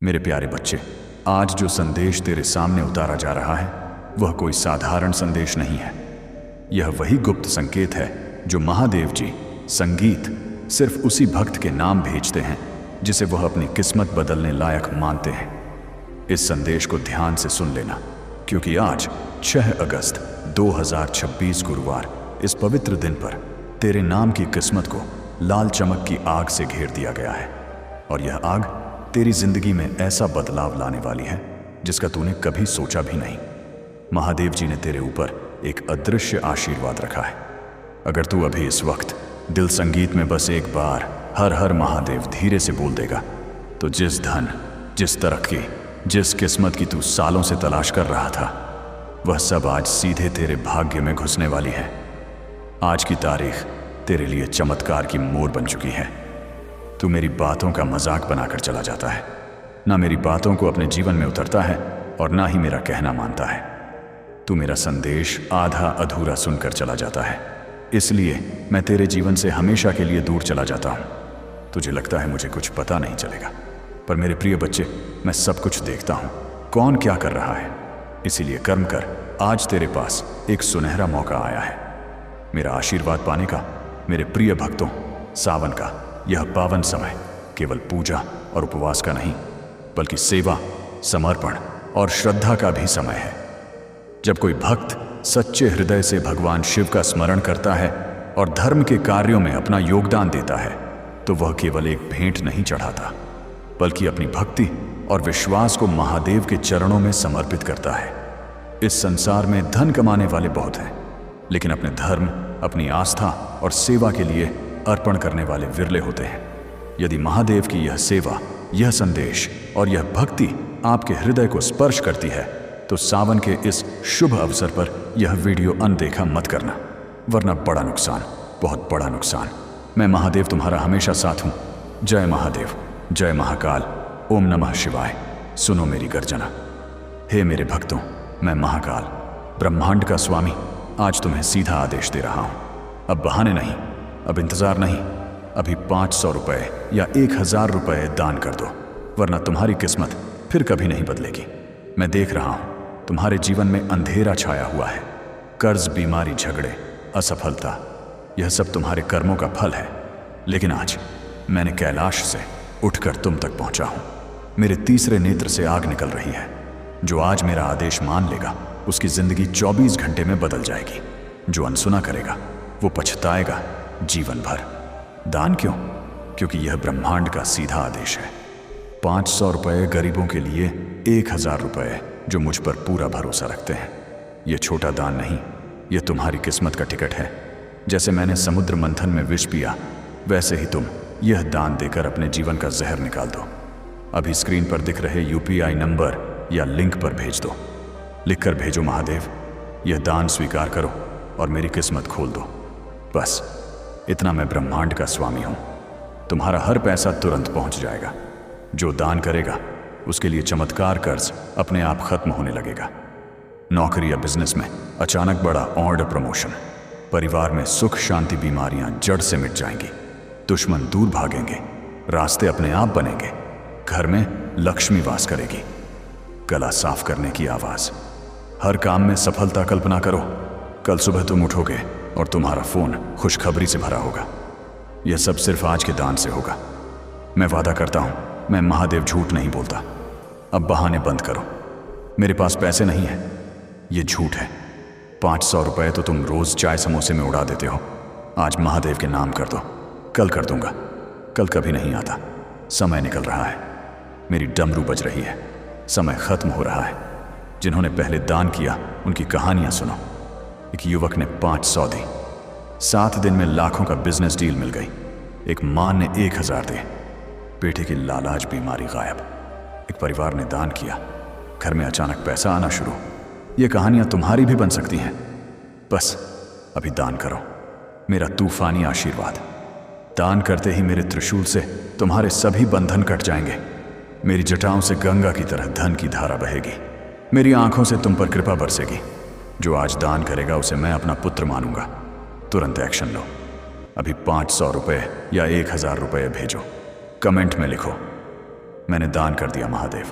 मेरे प्यारे बच्चे, आज जो संदेश तेरे सामने उतारा जा रहा है वह कोई साधारण संदेश नहीं है। यह वही गुप्त संकेत है जो महादेव जी संगीत सिर्फ उसी भक्त के नाम भेजते हैं जिसे वह अपनी किस्मत बदलने लायक मानते हैं। इस संदेश को ध्यान से सुन लेना, क्योंकि आज 6 अगस्त 2026 गुरुवार इस पवित्र दिन पर तेरे नाम की किस्मत को लाल चमक की आग से घेर दिया गया है। और यह आग तेरी जिंदगी में ऐसा बदलाव लाने वाली है जिसका तूने कभी सोचा भी नहीं। महादेव जी ने तेरे ऊपर एक अदृश्य आशीर्वाद रखा है। अगर तू अभी इस वक्त दिल संगीत में बस एक बार हर हर महादेव धीरे से बोल देगा, तो जिस धन, जिस तरक्की, जिस किस्मत की तू सालों से तलाश कर रहा था, वह सब आज सीधे तेरे भाग्य में घुसने वाली है। आज की तारीख तेरे लिए चमत्कार की मोड़ बन चुकी है। तू मेरी बातों का मजाक बनाकर चला जाता है, ना मेरी बातों को अपने जीवन में उतरता है और ना ही मेरा कहना मानता है। तू मेरा संदेश आधा अधूरा सुनकर चला जाता है, इसलिए मैं तेरे जीवन से हमेशा के लिए दूर चला जाता हूँ। तुझे लगता है मुझे कुछ पता नहीं चलेगा, पर मेरे प्रिय बच्चे, मैं सब कुछ देखता हूँ, कौन क्या कर रहा है। इसीलिए कर्म कर, आज तेरे पास एक सुनहरा मौका आया है मेरा आशीर्वाद पाने का। मेरे प्रिय भक्तों, सावन का यह पावन समय केवल पूजा और उपवास का नहीं, बल्कि सेवा, समर्पण और श्रद्धा का भी समय है। जब कोई भक्त सच्चे हृदय से भगवान शिव का स्मरण करता है और धर्म के कार्यों में अपना योगदान देता है, तो वह केवल एक भेंट नहीं चढ़ाता, बल्कि अपनी भक्ति और विश्वास को महादेव के चरणों में समर्पित करता है। इस संसार में धन कमाने वाले बहुत हैं, लेकिन अपने धर्म, अपनी आस्था और सेवा के लिए अर्पण करने वाले विरले होते हैं। यदि महादेव की यह सेवा, यह संदेश और यह भक्ति आपके हृदय को स्पर्श करती है, तो सावन के इस शुभ अवसर पर यह वीडियो अनदेखा मत करना, वरना बड़ा नुकसान, बहुत बड़ा नुकसान। मैं महादेव तुम्हारा हमेशा साथ हूँ। जय महादेव, जय महाकाल, ओम नमः शिवाय। सुनो मेरी गर्जना। हे मेरे भक्तों, मैं महाकाल, ब्रह्मांड का स्वामी, आज तुम्हें सीधा आदेश दे रहा हूँ। अब बहाने नहीं, अब इंतजार नहीं, अभी 500 रुपये या 1000 रुपये दान कर दो, वरना तुम्हारी किस्मत फिर कभी नहीं बदलेगी। मैं देख रहा हूँ तुम्हारे जीवन में अंधेरा छाया हुआ है। कर्ज, बीमारी, झगड़े, असफलता, यह सब तुम्हारे कर्मों का फल है। लेकिन आज मैंने कैलाश से उठकर तुम तक पहुंचा हूँ। मेरे तीसरे नेत्र से आग निकल रही है। जो आज मेरा आदेश मान लेगा, उसकी जिंदगी 24 घंटे में बदल जाएगी। जो अनसुना करेगा वो पछताएगा जीवन भर। दान क्यों? क्योंकि यह ब्रह्मांड का सीधा आदेश है। 500 रुपये गरीबों के लिए, 1000 रुपये जो मुझ पर पूरा भरोसा रखते हैं। यह छोटा दान नहीं, यह तुम्हारी किस्मत का टिकट है। जैसे मैंने समुद्र मंथन में विष पिया, वैसे ही तुम यह दान देकर अपने जीवन का जहर निकाल दो। अभी स्क्रीन पर दिख रहे UPI नंबर या लिंक पर भेज दो। लिखकर भेजो, महादेव, यह दान स्वीकार करो और मेरी किस्मत खोल दो। बस इतना। मैं ब्रह्मांड का स्वामी हूं। तुम्हारा हर पैसा तुरंत पहुंच जाएगा। जो दान करेगा उसके लिए चमत्कार कर्ज अपने आप खत्म होने लगेगा। नौकरी या बिजनेस में अचानक बड़ा ऑर्डर, प्रमोशन, परिवार में सुख शांति, बीमारियां जड़ से मिट जाएंगी, दुश्मन दूर भागेंगे, रास्ते अपने आप बनेंगे, घर में लक्ष्मी वास करेगी। गला साफ करने की आवाज, हर काम में सफलता कल्पना करो। कल सुबह तुम उठोगे और तुम्हारा फोन खुशखबरी से भरा होगा। यह सब सिर्फ आज के दान से होगा। मैं वादा करता हूं, मैं महादेव झूठ नहीं बोलता। अब बहाने बंद करो। मेरे पास पैसे नहीं है, यह झूठ है। 500 रुपये तो तुम रोज चाय समोसे में उड़ा देते हो। आज महादेव के नाम कर दो। कल कर दूंगा। कल कभी नहीं आता। समय निकल रहा है, मेरी डमरू बज रही है, समय खत्म हो रहा है। जिन्होंने पहले दान किया उनकी कहानियां सुनो। एक युवक ने 500 दी, 7 दिन में लाखों का बिजनेस डील मिल गई। एक मां ने 1000 दिए, बेटे की लालाज बीमारी गायब। एक परिवार ने दान किया, घर में अचानक पैसा आना शुरू। ये कहानियां तुम्हारी भी बन सकती हैं। बस अभी दान करो, मेरा तूफानी आशीर्वाद। दान करते ही मेरे त्रिशूल से तुम्हारे सभी बंधन कट जाएंगे। मेरी जटाओं से गंगा की तरह धन की धारा बहेगी। मेरी आंखों से तुम पर कृपा बरसेगी। जो आज दान करेगा उसे मैं अपना पुत्र मानूंगा। तुरंत एक्शन लो। अभी 500 रुपये या 1000 रुपये भेजो। कमेंट में लिखो, मैंने दान कर दिया महादेव।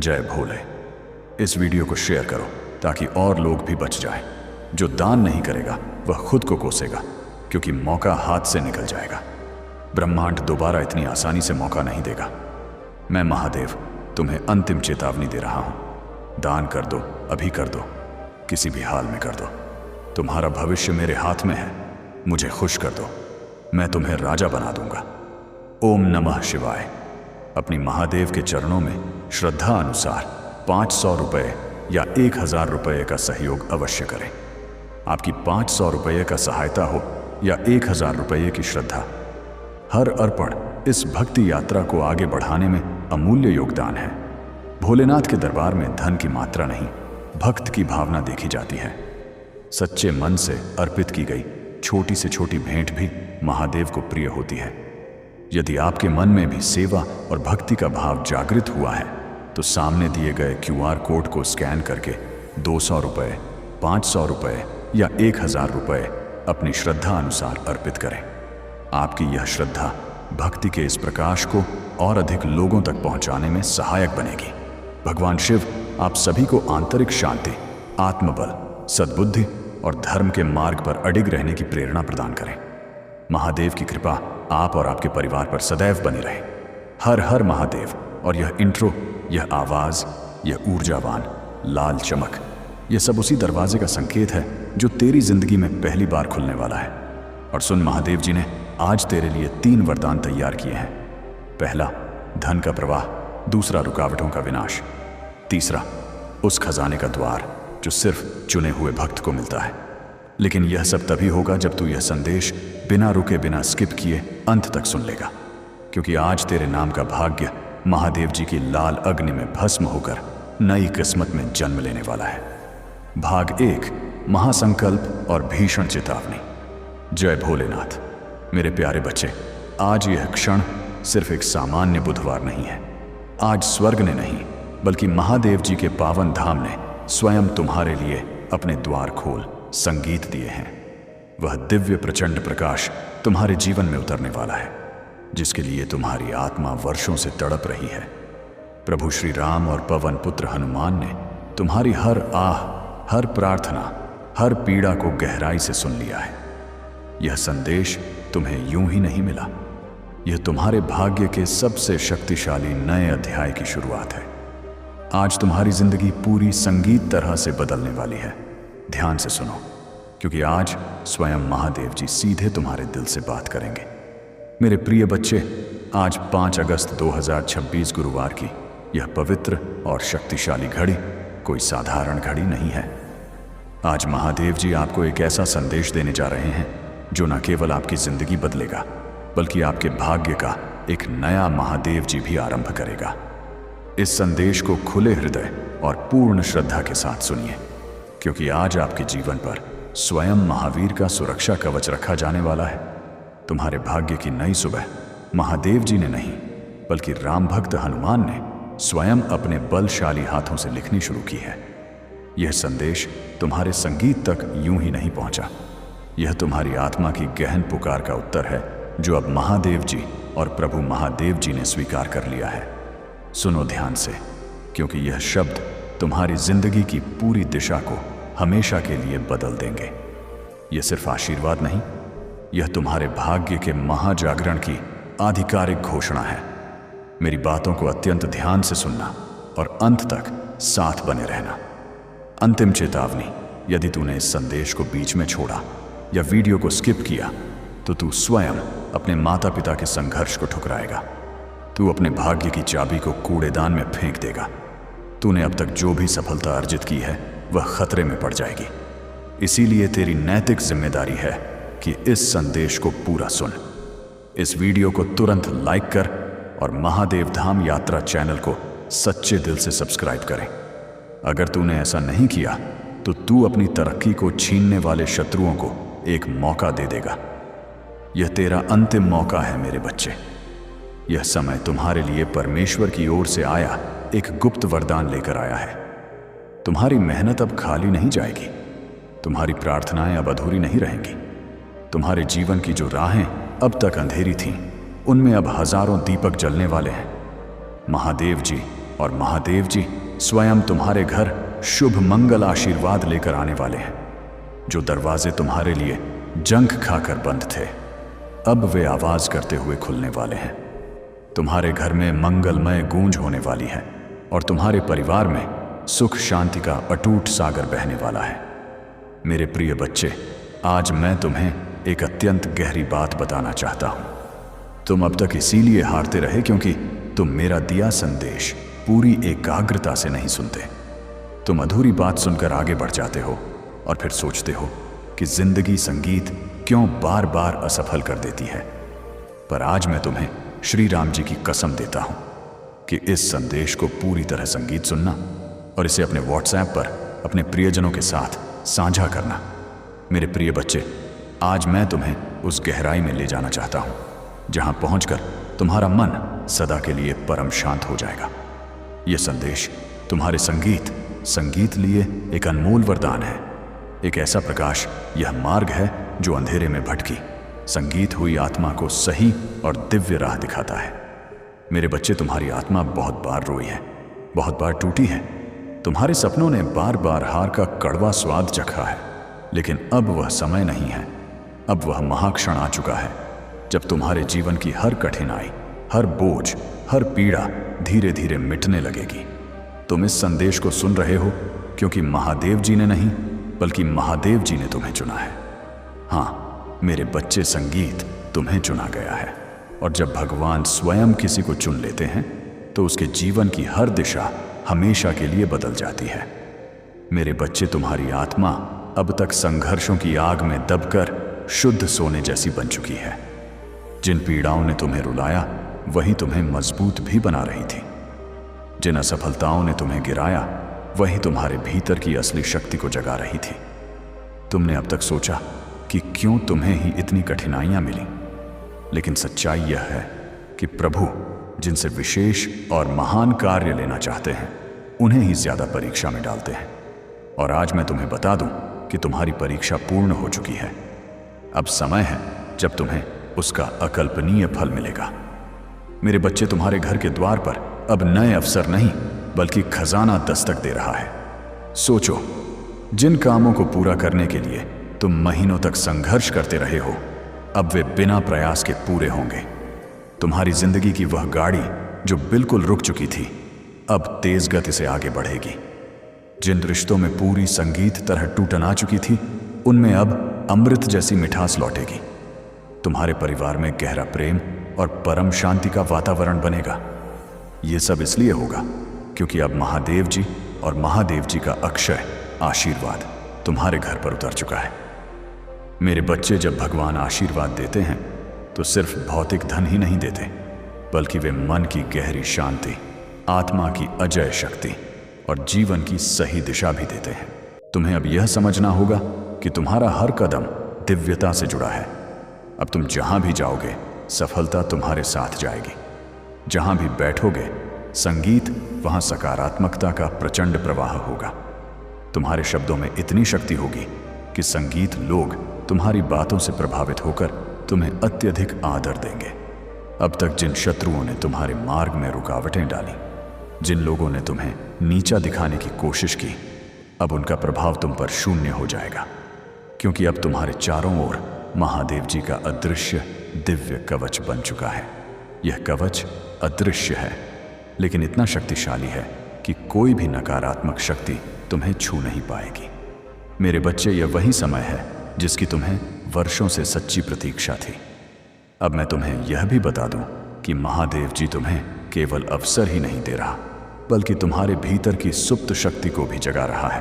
जय भोले। इस वीडियो को शेयर करो ताकि और लोग भी बच जाएं। जो दान नहीं करेगा वह खुद को कोसेगा, क्योंकि मौका हाथ से निकल जाएगा। ब्रह्मांड दोबारा इतनी आसानी से मौका नहीं देगा। मैं महादेव तुम्हें अंतिम चेतावनी दे रहा हूं। दान कर दो, अभी कर दो, किसी भी हाल में कर दो। तुम्हारा भविष्य मेरे हाथ में है। मुझे खुश कर दो, मैं तुम्हें राजा बना दूंगा। ओम नमः शिवाय। अपनी महादेव के चरणों में श्रद्धा अनुसार 500 रुपये या 1000 रुपये का सहयोग अवश्य करें। आपकी 500 रुपये का सहायता हो या 1000 रुपये की श्रद्धा, हर अर्पण इस भक्ति यात्रा को आगे बढ़ाने में अमूल्य योगदान है। भोलेनाथ के दरबार में धन की मात्रा नहीं, भक्त की भावना देखी जाती है। सच्चे मन से अर्पित की गई छोटी से छोटी भेंट भी महादेव को प्रिय होती है। यदि आपके मन में भी सेवा और भक्ति का भाव जागृत हुआ है तो सामने दिए गए QR कोड को स्कैन करके 200 रुपये, 500 रुपये या 1000 रुपये अपनी श्रद्धा अनुसार अर्पित करें। आपकी यह श्रद्धा भक्ति के इस प्रकाश को और अधिक लोगों तक पहुंचाने में सहायक बनेगी। भगवान शिव आप सभी को आंतरिक शांति, आत्मबल, सद्बुद्धि और धर्म के मार्ग पर अडिग रहने की प्रेरणा प्रदान करें। महादेव की कृपा आप और आपके परिवार पर सदैव बनी रहे। हर हर महादेव। और यह इंट्रो, यह आवाज, यह ऊर्जावान लाल चमक, यह सब उसी दरवाजे का संकेत है जो तेरी जिंदगी में पहली बार खुलने वाला है। और सुन, महादेव जी ने आज तेरे लिए 3 वरदान तैयार किए हैं। पहला, धन का प्रवाह। दूसरा, रुकावटों का विनाश। तीसरा, उस खजाने का द्वार जो सिर्फ चुने हुए भक्त को मिलता है। लेकिन यह सब तभी होगा जब तू यह संदेश बिना रुके, बिना स्किप किए अंत तक सुन लेगा, क्योंकि आज तेरे नाम का भाग्य महादेव जी की लाल अग्नि में भस्म होकर नई किस्मत में जन्म लेने वाला है। भाग 1, महासंकल्प और भीषण चेतावनी। जय भोलेनाथ। मेरे प्यारे बच्चे, आज यह क्षण सिर्फ एक सामान्य बुधवार नहीं है। आज स्वर्ग ने नहीं, बल्कि महादेव जी के पावन धाम ने स्वयं तुम्हारे लिए अपने द्वार खोल संगीत दिए हैं। वह दिव्य प्रचंड प्रकाश तुम्हारे जीवन में उतरने वाला है, जिसके लिए तुम्हारी आत्मा वर्षों से तड़प रही है। प्रभु श्री राम और पवन पुत्र हनुमान ने तुम्हारी हर आह, हर प्रार्थना, हर पीड़ा को गहराई से सुन लिया है। यह संदेश तुम्हें यूं ही नहीं मिला। यह तुम्हारे भाग्य के सबसे शक्तिशाली नए अध्याय की शुरुआत है। आज तुम्हारी जिंदगी पूरी संगीत तरह से बदलने वाली है। ध्यान से सुनो, क्योंकि आज स्वयं महादेव जी सीधे तुम्हारे दिल से बात करेंगे। मेरे प्रिय बच्चे, आज 5 अगस्त 2026 गुरुवार की यह पवित्र और शक्तिशाली घड़ी कोई साधारण घड़ी नहीं है। आज महादेव जी आपको एक ऐसा संदेश देने जा रहे हैं जो न केवल आपकी जिंदगी बदलेगा, बल्कि आपके भाग्य का एक नया महादेव जी भी आरंभ करेगा। इस संदेश को खुले हृदय और पूर्ण श्रद्धा के साथ सुनिए, क्योंकि आज आपके जीवन पर स्वयं महावीर का सुरक्षा कवच रखा जाने वाला है। तुम्हारे भाग्य की नई सुबह महादेव जी ने नहीं, बल्कि राम भक्त हनुमान ने स्वयं अपने बलशाली हाथों से लिखनी शुरू की है। यह संदेश तुम्हारे संगीत तक यूं ही नहीं पहुंचा। यह तुम्हारी आत्मा की गहन पुकार का उत्तर है, जो अब महादेव जी और प्रभु महादेव जी ने स्वीकार कर लिया है। सुनो ध्यान से, क्योंकि यह शब्द तुम्हारी जिंदगी की पूरी दिशा को हमेशा के लिए बदल देंगे। यह सिर्फ आशीर्वाद नहीं, यह तुम्हारे भाग्य के महाजागरण की आधिकारिक घोषणा है। मेरी बातों को अत्यंत ध्यान से सुनना और अंत तक साथ बने रहना। अंतिम चेतावनी, यदि तूने इस संदेश को बीच में छोड़ा या वीडियो को स्किप किया तो तू स्वयं अपने माता पिता के संघर्ष को ठुकराएगा। तू अपने भाग्य की चाबी को कूड़ेदान में फेंक देगा। तूने अब तक जो भी सफलता अर्जित की है वह खतरे में पड़ जाएगी। इसीलिए तेरी नैतिक जिम्मेदारी है कि इस संदेश को पूरा सुन। इस वीडियो को तुरंत लाइक कर और महादेव धाम यात्रा चैनल को सच्चे दिल से सब्सक्राइब करें। अगर तूने ऐसा नहीं किया तो तू अपनी तरक्की को छीनने वाले शत्रुओं को एक मौका दे देगा। यह तेरा अंतिम मौका है मेरे बच्चे। यह समय तुम्हारे लिए परमेश्वर की ओर से आया एक गुप्त वरदान लेकर आया है। तुम्हारी मेहनत अब खाली नहीं जाएगी। तुम्हारी प्रार्थनाएं अब अधूरी नहीं रहेंगी। तुम्हारे जीवन की जो राहें अब तक अंधेरी थीं, उनमें अब हजारों दीपक जलने वाले हैं। महादेव जी और महादेव जी स्वयं तुम्हारे घर शुभ मंगल आशीर्वाद लेकर आने वाले हैं। जो दरवाजे तुम्हारे लिए जंग खाकर बंद थे, अब वे आवाज करते हुए खुलने वाले हैं। तुम्हारे घर में मंगलमय गूंज होने वाली है और तुम्हारे परिवार में सुख शांति का अटूट सागर बहने वाला है। मेरे प्रिय बच्चे, आज मैं तुम्हें एक अत्यंत गहरी बात बताना चाहता हूं। तुम अब तक इसीलिए हारते रहे क्योंकि तुम मेरा दिया संदेश पूरी एकाग्रता से नहीं सुनते। तुम अधूरी बात सुनकर आगे बढ़ जाते हो और फिर सोचते हो कि जिंदगी संगीत क्यों बार बार असफल कर देती है। पर आज मैं तुम्हें श्री राम जी की कसम देता हूं कि इस संदेश को पूरी तरह संगीत सुनना और इसे अपने व्हाट्सएप पर अपने प्रियजनों के साथ साझा करना। मेरे प्रिय बच्चे, आज मैं तुम्हें उस गहराई में ले जाना चाहता हूं जहां पहुंचकर तुम्हारा मन सदा के लिए परम शांत हो जाएगा। यह संदेश तुम्हारे संगीत लिए एक अनमोल वरदान है, एक ऐसा प्रकाश, यह मार्ग है जो अंधेरे में भटकी संगीत हुई आत्मा को सही और दिव्य राह दिखाता है। मेरे बच्चे, तुम्हारी आत्मा बहुत बार रोई है, बहुत बार टूटी है। तुम्हारे सपनों ने बार बार हार का कड़वा स्वाद चखा है, लेकिन अब वह समय नहीं है। अब वह महाक्षण आ चुका है जब तुम्हारे जीवन की हर कठिनाई, हर बोझ, हर पीड़ा धीरे धीरे मिटने लगेगी। तुम इस संदेश को सुन रहे हो क्योंकि महादेव जी ने नहीं, बल्कि महादेव जी ने तुम्हें चुना है। हाँ मेरे बच्चे, संगीत तुम्हें चुना गया है, और जब भगवान स्वयं किसी को चुन लेते हैं तो उसके जीवन की हर दिशा हमेशा के लिए बदल जाती है। मेरे बच्चे, तुम्हारी आत्मा अब तक संघर्षों की आग में दबकर शुद्ध सोने जैसी बन चुकी है। जिन पीड़ाओं ने तुम्हें रुलाया वही तुम्हें मजबूत भी बना रही थी। जिन असफलताओं ने तुम्हें गिराया वही तुम्हारे भीतर की असली शक्ति को जगा रही थी। तुमने अब तक सोचा कि क्यों तुम्हें ही इतनी कठिनाइयां मिली, लेकिन सच्चाई यह है कि प्रभु जिनसे विशेष और महान कार्य लेना चाहते हैं उन्हें ही ज्यादा परीक्षा में डालते हैं। और आज मैं तुम्हें बता दूं कि तुम्हारी परीक्षा पूर्ण हो चुकी है। अब समय है जब तुम्हें उसका अकल्पनीय फल मिलेगा। मेरे बच्चे, तुम्हारे घर के द्वार पर अब नए अवसर नहीं बल्कि खजाना दस्तक दे रहा है। सोचो, जिन कामों को पूरा करने के लिए तुम महीनों तक संघर्ष करते रहे हो, अब वे बिना प्रयास के पूरे होंगे। तुम्हारी जिंदगी की वह गाड़ी जो बिल्कुल रुक चुकी थी, अब तेज गति से आगे बढ़ेगी। जिन रिश्तों में पूरी संगीत तरह टूटन आ चुकी थी, उनमें अब अमृत जैसी मिठास लौटेगी। तुम्हारे परिवार में गहरा प्रेम और परम शांति का वातावरण बनेगा। ये सब इसलिए होगा क्योंकि अब महादेव जी और महादेव जी का अक्षय आशीर्वाद तुम्हारे घर पर उतर चुका है। मेरे बच्चे, जब भगवान आशीर्वाद देते हैं तो सिर्फ भौतिक धन ही नहीं देते, बल्कि वे मन की गहरी शांति, आत्मा की अजय शक्ति और जीवन की सही दिशा भी देते हैं। तुम्हें अब यह समझना होगा कि तुम्हारा हर कदम दिव्यता से जुड़ा है। अब तुम जहां भी जाओगे, सफलता तुम्हारे साथ जाएगी। जहां भी बैठोगे, संगीत, वहां सकारात्मकता का प्रचंड प्रवाह होगा। तुम्हारे शब्दों में इतनी शक्ति होगी कि संगीत लोग तुम्हारी बातों से प्रभावित होकर तुम्हें अत्यधिक आदर देंगे। अब तक जिन शत्रुओं ने तुम्हारे मार्ग में रुकावटें डाली, जिन लोगों ने तुम्हें नीचा दिखाने की कोशिश की, अब उनका प्रभाव तुम पर शून्य हो जाएगा, क्योंकि अब तुम्हारे चारों ओर महादेव जी का अदृश्य दिव्य कवच बन चुका है। यह कवच अदृश्य है, लेकिन इतना शक्तिशाली है कि कोई भी नकारात्मक शक्ति तुम्हें छू नहीं पाएगी। मेरे बच्चे, यह वही समय है जिसकी तुम्हें वर्षों से सच्ची प्रतीक्षा थी। अब मैं तुम्हें यह भी बता दूं कि महादेव जी तुम्हें केवल अवसर ही नहीं दे रहा, बल्कि तुम्हारे भीतर की सुप्त शक्ति को भी जगा रहा है।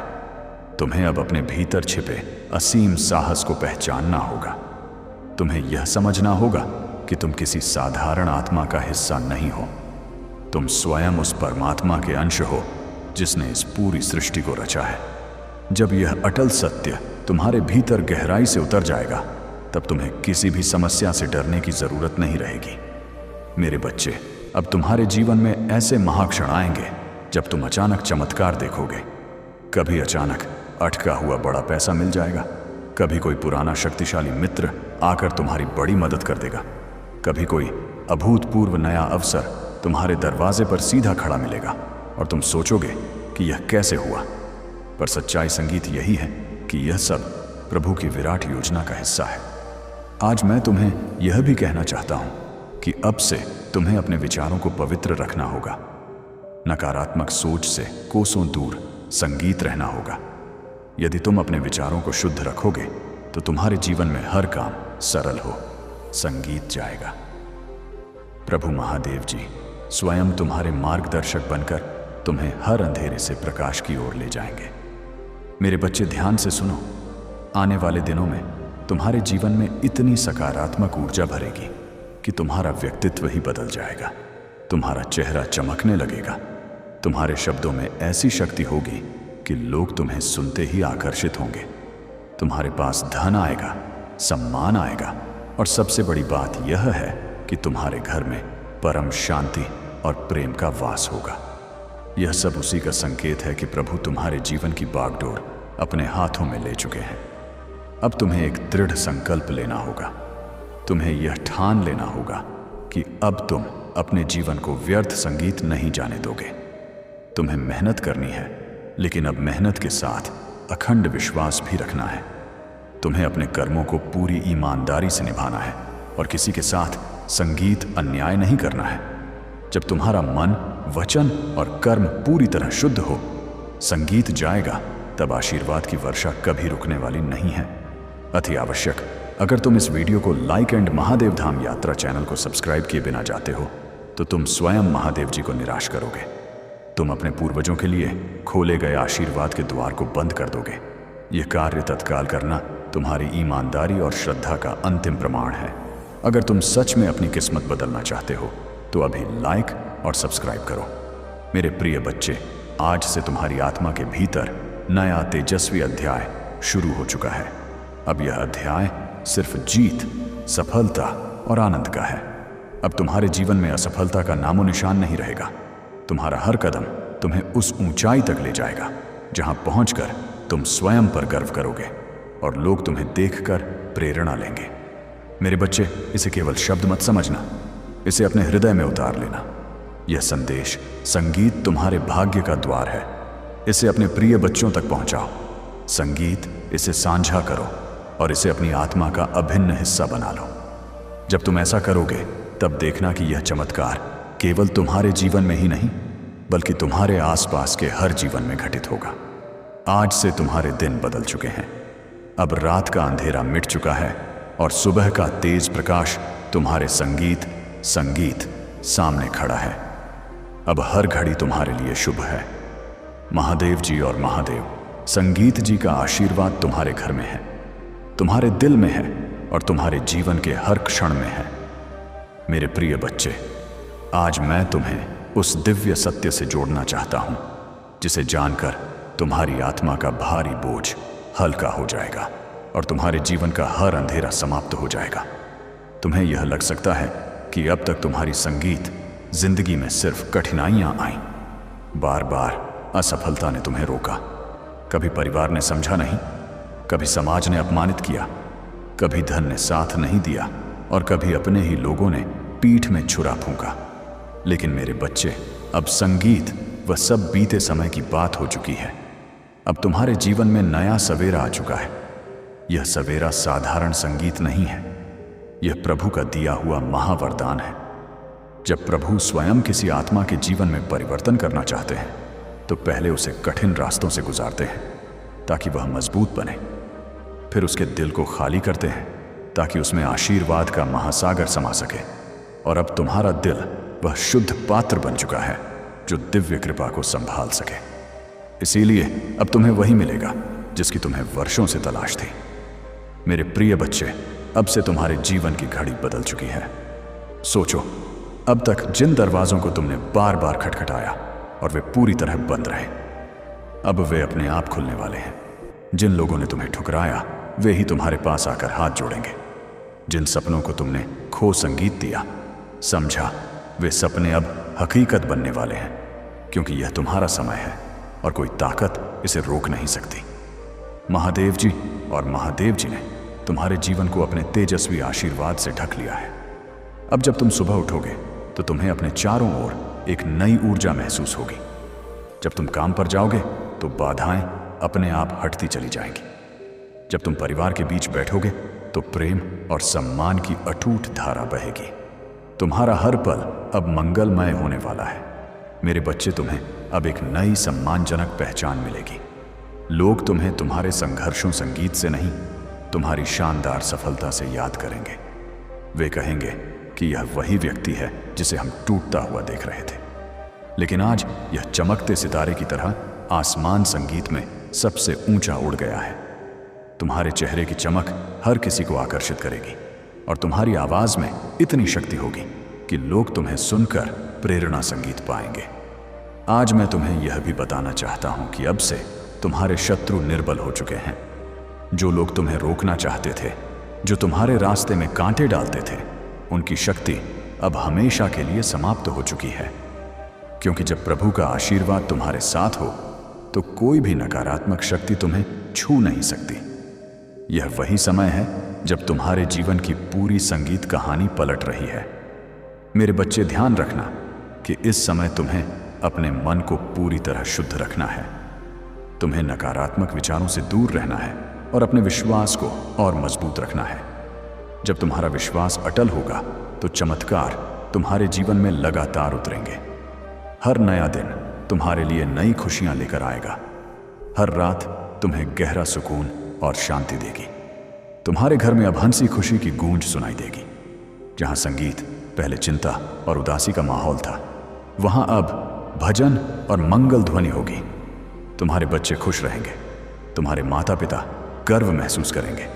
तुम्हें अब अपने भीतर छिपे असीम साहस को पहचानना होगा। तुम्हें यह समझना होगा कि तुम किसी साधारण आत्मा का हिस्सा नहीं हो। तुम स्वयं उस परमात्मा के अंश हो जिसने इस पूरी सृष्टि को रचा है। जब यह अटल सत्य तुम्हारे भीतर गहराई से उतर जाएगा, तब तुम्हें किसी भी समस्या से डरने की जरूरत नहीं रहेगी। मेरे बच्चे, अब तुम्हारे जीवन में ऐसे महाक्षण आएंगे जब तुम अचानक चमत्कार देखोगे। कभी अचानक अटका हुआ बड़ा पैसा मिल जाएगा, कभी कोई पुराना शक्तिशाली मित्र आकर तुम्हारी बड़ी मदद कर देगा, कभी कोई अभूतपूर्व नया अवसर तुम्हारे दरवाजे पर सीधा खड़ा मिलेगा और तुम सोचोगे कि यह कैसे हुआ। पर सच्चाई संगीत यही है कि यह सब प्रभु की विराट योजना का हिस्सा है। आज मैं तुम्हें यह भी कहना चाहता हूं कि अब से तुम्हें अपने विचारों को पवित्र रखना होगा। नकारात्मक सोच से कोसों दूर संगीत रहना होगा। यदि तुम अपने विचारों को शुद्ध रखोगे तो तुम्हारे जीवन में हर काम सरल हो संगीत जाएगा। प्रभु महादेव जी स्वयं तुम्हारे मार्गदर्शक बनकर तुम्हें हर अंधेरे से प्रकाश की ओर ले जाएंगे। मेरे बच्चे, ध्यान से सुनो। आने वाले दिनों में तुम्हारे जीवन में इतनी सकारात्मक ऊर्जा भरेगी कि तुम्हारा व्यक्तित्व ही बदल जाएगा। तुम्हारा चेहरा चमकने लगेगा। तुम्हारे शब्दों में ऐसी शक्ति होगी कि लोग तुम्हें सुनते ही आकर्षित होंगे। तुम्हारे पास धन आएगा, सम्मान आएगा और सबसे बड़ी बात यह है कि तुम्हारे घर में परम शांति और प्रेम का वास होगा। यह सब उसी का संकेत है कि प्रभु तुम्हारे जीवन की बागडोर अपने हाथों में ले चुके हैं। अब तुम्हें एक दृढ़ संकल्प लेना होगा। तुम्हें यह ठान लेना होगा कि अब तुम अपने जीवन को व्यर्थ संगीत नहीं जाने दोगे। तुम्हें मेहनत करनी है, लेकिन अब मेहनत के साथ अखंड विश्वास भी रखना है। तुम्हें अपने कर्मों को पूरी ईमानदारी से निभाना है और किसी के साथ संगीत अन्याय नहीं करना है। जब तुम्हारा मन, वचन और कर्म पूरी तरह शुद्ध हो, संगीत जाएगा, तब आशीर्वाद की वर्षा कभी रुकने वाली नहीं है। अति आवश्यक, अगर तुम इस वीडियो को लाइक एंड महादेव धाम यात्रा चैनल को सब्सक्राइब किए बिना जाते हो तो तुम स्वयं महादेव जी को निराश करोगे। तुम अपने पूर्वजों के लिए खोले गए आशीर्वाद के द्वार को बंद कर दोगे। यह कार्य तत्काल करना तुम्हारी ईमानदारी और श्रद्धा का अंतिम प्रमाण है। अगर तुम सच में अपनी किस्मत बदलना चाहते हो तो अभी लाइक और सब्सक्राइब करो। मेरे प्रिय बच्चे, आज से तुम्हारी आत्मा के भीतर नया तेजस्वी अध्याय शुरू हो चुका है। अब यह अध्याय सिर्फ जीत, सफलता और आनंद का है। अब तुम्हारे जीवन में असफलता का नामो निशान नहीं रहेगा। तुम्हारा हर कदम तुम्हें उस ऊंचाई तक ले जाएगा जहां पहुंचकर तुम स्वयं पर गर्व करोगे और लोग तुम्हें देखकर प्रेरणा लेंगे। मेरे बच्चे, इसे केवल शब्द मत समझना, इसे अपने हृदय में उतार लेना। यह संदेश, संगीत तुम्हारे भाग्य का द्वार है। इसे अपने प्रिय बच्चों तक पहुंचाओ। संगीत, इसे साझा करो और इसे अपनी आत्मा का अभिन्न हिस्सा बना लो। जब तुम ऐसा करोगे तब देखना कि यह चमत्कार केवल तुम्हारे जीवन में ही नहीं बल्कि तुम्हारे आसपास के हर जीवन में घटित होगा। आज से तुम्हारे दिन बदल चुके हैं। अब रात का अंधेरा मिट चुका है और सुबह का तेज प्रकाश तुम्हारे संगीत सामने खड़ा है। अब हर घड़ी तुम्हारे लिए शुभ है। महादेव जी और महादेव संगीत जी का आशीर्वाद तुम्हारे घर में है, तुम्हारे दिल में है और तुम्हारे जीवन के हर क्षण में है। मेरे प्रिय बच्चे, आज मैं तुम्हें उस दिव्य सत्य से जोड़ना चाहता हूं जिसे जानकर तुम्हारी आत्मा का भारी बोझ हल्का हो जाएगा और तुम्हारे जीवन का हर अंधेरा समाप्त हो जाएगा। तुम्हें यह लग सकता है कि अब तक तुम्हारी संगीत जिंदगी में सिर्फ कठिनाइयां आईं। बार बार असफलता ने तुम्हें रोका। कभी परिवार ने समझा नहीं, कभी समाज ने अपमानित किया, कभी धन ने साथ नहीं दिया और कभी अपने ही लोगों ने पीठ में छुरा फूंका। लेकिन मेरे बच्चे, अब संगीत वह सब बीते समय की बात हो चुकी है। अब तुम्हारे जीवन में नया सवेरा आ चुका है। यह सवेरा साधारण संगीत नहीं है, यह प्रभु का दिया हुआ महावरदान है। जब प्रभु स्वयं किसी आत्मा के जीवन में परिवर्तन करना चाहते हैं तो पहले उसे कठिन रास्तों से गुजारते हैं ताकि वह मजबूत बने। फिर उसके दिल को खाली करते हैं ताकि उसमें आशीर्वाद का महासागर समा सके। और अब तुम्हारा दिल वह शुद्ध पात्र बन चुका है जो दिव्य कृपा को संभाल सके। इसीलिए अब तुम्हें वही मिलेगा जिसकी तुम्हें वर्षों से तलाश थी। मेरे प्रिय बच्चे, अब से तुम्हारे जीवन की घड़ी बदल चुकी है। सोचो, अब तक जिन दरवाजों को तुमने बार बार खटखटाया और वे पूरी तरह बंद रहे, अब वे अपने आप खुलने वाले हैं। जिन लोगों ने तुम्हें ठुकराया वे ही तुम्हारे पास आकर हाथ जोड़ेंगे। जिन सपनों को तुमने खो संगीत दिया, समझा, वे सपने अब हकीकत बनने वाले हैं, क्योंकि यह तुम्हारा समय है और कोई ताकत इसे रोक नहीं सकती। महादेव जी और महादेव जी ने तुम्हारे जीवन को अपने तेजस्वी आशीर्वाद से ढक लिया है। अब जब तुम सुबह उठोगे तो तुम्हें अपने चारों ओर एक नई ऊर्जा महसूस होगी। जब तुम काम पर जाओगे तो बाधाएं अपने आप हटती चली जाएंगी। जब तुम परिवार के बीच बैठोगे तो प्रेम और सम्मान की अटूट धारा बहेगी। तुम्हारा हर पल अब मंगलमय होने वाला है। मेरे बच्चे, तुम्हें अब एक नई सम्मानजनक पहचान मिलेगी। लोग तुम्हें तुम्हारे संघर्षों संगीत से नहीं, तुम्हारी शानदार सफलता से याद करेंगे। वे कहेंगे कि यह वही व्यक्ति है जिसे हम टूटता हुआ देख रहे थे, लेकिन आज यह चमकते सितारे की तरह आसमान संगीत में सबसे ऊंचा उड़ गया है। तुम्हारे चेहरे की चमक हर किसी को आकर्षित करेगी और तुम्हारी आवाज में इतनी शक्ति होगी कि लोग तुम्हें सुनकर प्रेरणा संगीत पाएंगे। आज मैं तुम्हें यह भी बताना चाहता हूं कि अब से तुम्हारे शत्रु निर्बल हो चुके हैं। जो लोग तुम्हें रोकना चाहते थे, जो तुम्हारे रास्ते में कांटे डालते थे, उनकी शक्ति अब हमेशा के लिए समाप्त हो चुकी है। क्योंकि जब प्रभु का आशीर्वाद तुम्हारे साथ हो तो कोई भी नकारात्मक शक्ति तुम्हें छू नहीं सकती। यह वही समय है जब तुम्हारे जीवन की पूरी संगीत कहानी पलट रही है। मेरे बच्चे, ध्यान रखना कि इस समय तुम्हें अपने मन को पूरी तरह शुद्ध रखना है। तुम्हें नकारात्मक विचारों से दूर रहना है और अपने विश्वास को और मजबूत रखना है। जब तुम्हारा विश्वास अटल होगा तो चमत्कार तुम्हारे जीवन में लगातार उतरेंगे। हर नया दिन तुम्हारे लिए नई खुशियां लेकर आएगा। हर रात तुम्हें गहरा सुकून और शांति देगी। तुम्हारे घर में अब हंसी खुशी की गूंज सुनाई देगी। जहां संगीत पहले चिंता और उदासी का माहौल था, वहां अब भजन और मंगल ध्वनि होगी। तुम्हारे बच्चे खुश रहेंगे, तुम्हारे माता पिता गर्व महसूस करेंगे,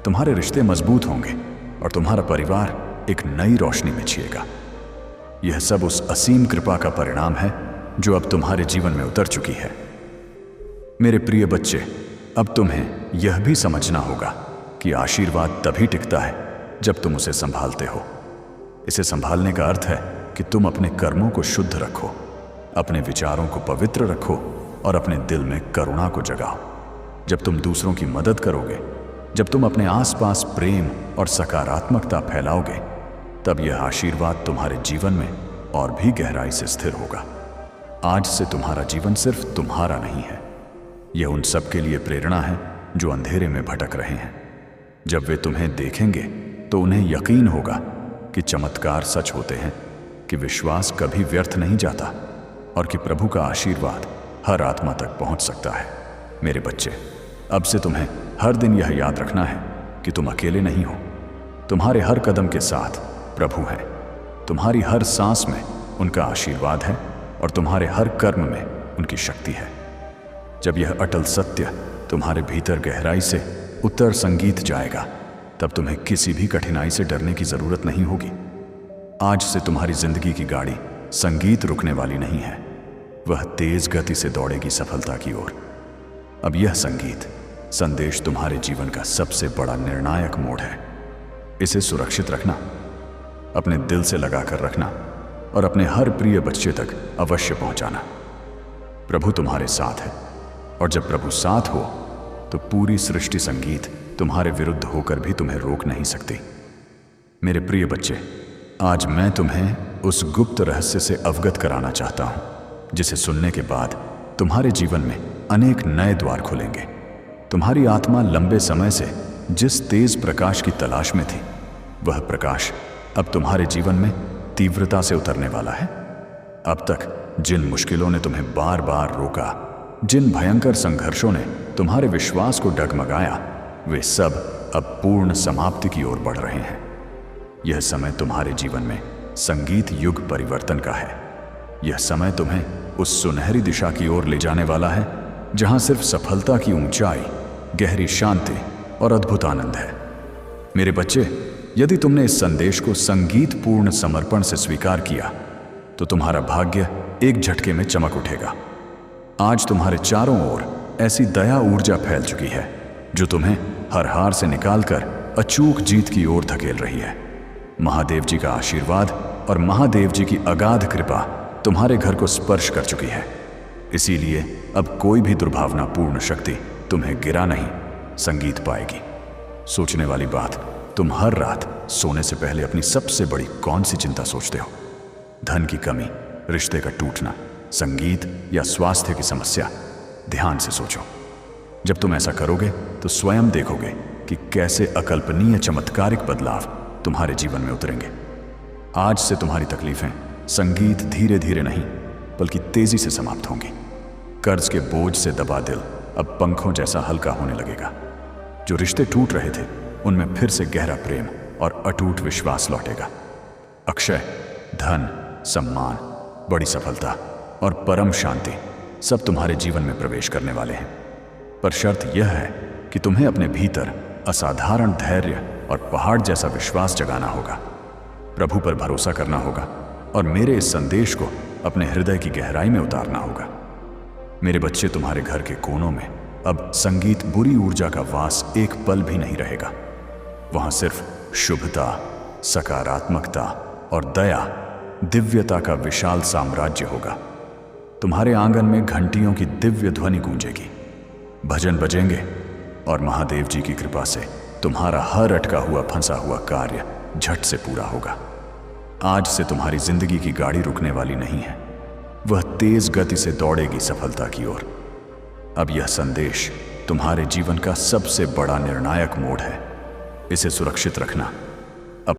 तुम्हारे रिश्ते मजबूत होंगे और तुम्हारा परिवार एक नई रोशनी में छिएगा। यह सब उस असीम कृपा का परिणाम है जो अब तुम्हारे जीवन में उतर चुकी है। मेरे प्रिय बच्चे, अब तुम्हें यह भी समझना होगा कि आशीर्वाद तभी टिकता है जब तुम उसे संभालते हो। इसे संभालने का अर्थ है कि तुम अपने कर्मों को शुद्ध रखो, अपने विचारों को पवित्र रखो और अपने दिल में करुणा को जगाओ। जब तुम दूसरों की मदद करोगे, जब तुम अपने आसपास प्रेम और सकारात्मकता फैलाओगे, तब यह आशीर्वाद तुम्हारे जीवन में और भी गहराई से स्थिर होगा। आज से तुम्हारा जीवन सिर्फ तुम्हारा नहीं है, यह उन सब के लिए प्रेरणा है जो अंधेरे में भटक रहे हैं। जब वे तुम्हें देखेंगे तो उन्हें यकीन होगा कि चमत्कार सच होते हैं, कि विश्वास कभी व्यर्थ नहीं जाता और कि प्रभु का आशीर्वाद हर आत्मा तक पहुंच सकता है। मेरे बच्चे, अब से तुम्हें हर दिन यह याद रखना है कि तुम अकेले नहीं हो। तुम्हारे हर कदम के साथ प्रभु है, तुम्हारी हर सांस में उनका आशीर्वाद है और तुम्हारे हर कर्म में उनकी शक्ति है। जब यह अटल सत्य तुम्हारे भीतर गहराई से उत्तर संगीत जाएगा, तब तुम्हें किसी भी कठिनाई से डरने की जरूरत नहीं होगी। आज से तुम्हारी जिंदगी की गाड़ी संगीत रुकने वाली नहीं है, वह तेज गति से दौड़ेगी सफलता की ओर। अब यह संगीत संदेश तुम्हारे जीवन का सबसे बड़ा निर्णायक मोड़ है। इसे सुरक्षित रखना, अपने दिल से लगाकर रखना और अपने हर प्रिय बच्चे तक अवश्य पहुंचाना। प्रभु तुम्हारे साथ है और जब प्रभु साथ हो तो पूरी सृष्टि संगीत तुम्हारे विरुद्ध होकर भी तुम्हें रोक नहीं सकती। मेरे प्रिय बच्चे, आज मैं तुम्हें उस गुप्त रहस्य से अवगत कराना चाहता हूं, जिसे सुनने के बाद तुम्हारे जीवन में अनेक नए द्वार खुलेंगे। तुम्हारी आत्मा लंबे समय से जिस तेज प्रकाश की तलाश में थी, वह प्रकाश अब तुम्हारे जीवन में तीव्रता से उतरने वाला है। अब तक जिन मुश्किलों ने तुम्हें बार बार रोका, जिन भयंकर संघर्षों ने तुम्हारे विश्वास को डगमगाया, वे सब अब पूर्ण समाप्ति की ओर बढ़ रहे हैं। यह समय तुम्हारे जीवन में संगीत युग परिवर्तन का है। यह समय तुम्हें उस सुनहरी दिशा की ओर ले जाने वाला है जहां सिर्फ सफलता की ऊंचाई, गहरी शांति और अद्भुत आनंद है। मेरे बच्चे, यदि तुमने इस संदेश को संगीत पूर्ण समर्पण से स्वीकार किया तो तुम्हारा भाग्य एक झटके में चमक उठेगा। आज तुम्हारे चारों ओर ऐसी दया ऊर्जा फैल चुकी है जो तुम्हें हर हार से निकालकर अचूक जीत की ओर धकेल रही है। महादेव जी का आशीर्वाद और महादेव जी की अगाध कृपा तुम्हारे घर को स्पर्श कर चुकी है। इसीलिए अब कोई भी दुर्भावनापूर्ण शक्ति तुम्हें गिरा नहीं, संगीत पाएगी। सोचने वाली बात, तुम हर रात सोने से पहले अपनी सबसे बड़ी कौन सी चिंता सोचते हो? धन की कमी, रिश्ते का टूटना, संगीत या स्वास्थ्य की समस्या। ध्यान से सोचो। जब तुम ऐसा करोगे तो स्वयं देखोगे कि कैसे अकल्पनीय चमत्कारिक बदलाव तुम्हारे जीवन में उतरेंगे। आज से तुम्हारी तकलीफें संगीत धीरे धीरे नहीं बल्कि तेजी से समाप्त होंगी। कर्ज के बोझ से दबा दिल अब पंखों जैसा हल्का होने लगेगा। जो रिश्ते टूट रहे थे उनमें फिर से गहरा प्रेम और अटूट विश्वास लौटेगा। अक्षय, धन, सम्मान, बड़ी सफलता और परम शांति सब तुम्हारे जीवन में प्रवेश करने वाले हैं। पर शर्त यह है कि तुम्हें अपने भीतर असाधारण धैर्य और पहाड़ जैसा विश्वास जगाना होगा, प्रभु पर भरोसा करना होगा और मेरे इस संदेश को अपने हृदय की गहराई में उतारना होगा। मेरे बच्चे, तुम्हारे घर के कोनों में अब संगीत बुरी ऊर्जा का वास एक पल भी नहीं रहेगा। वहां सिर्फ शुभता, सकारात्मकता और दया, दिव्यता का विशाल साम्राज्य होगा। तुम्हारे आंगन में घंटियों की दिव्य ध्वनि गूंजेगी, भजन बजेंगे और महादेव जी की कृपा से तुम्हारा हर अटका हुआ फंसा हुआ कार्य झट से पूरा होगा। आज से तुम्हारी जिंदगी की गाड़ी रुकने वाली नहीं है, वह तेज गति से दौड़ेगी सफलता की ओर। अब यह संदेश तुम्हारे जीवन का सबसे बड़ा निर्णायक मोड़ है। इसे सुरक्षित रखना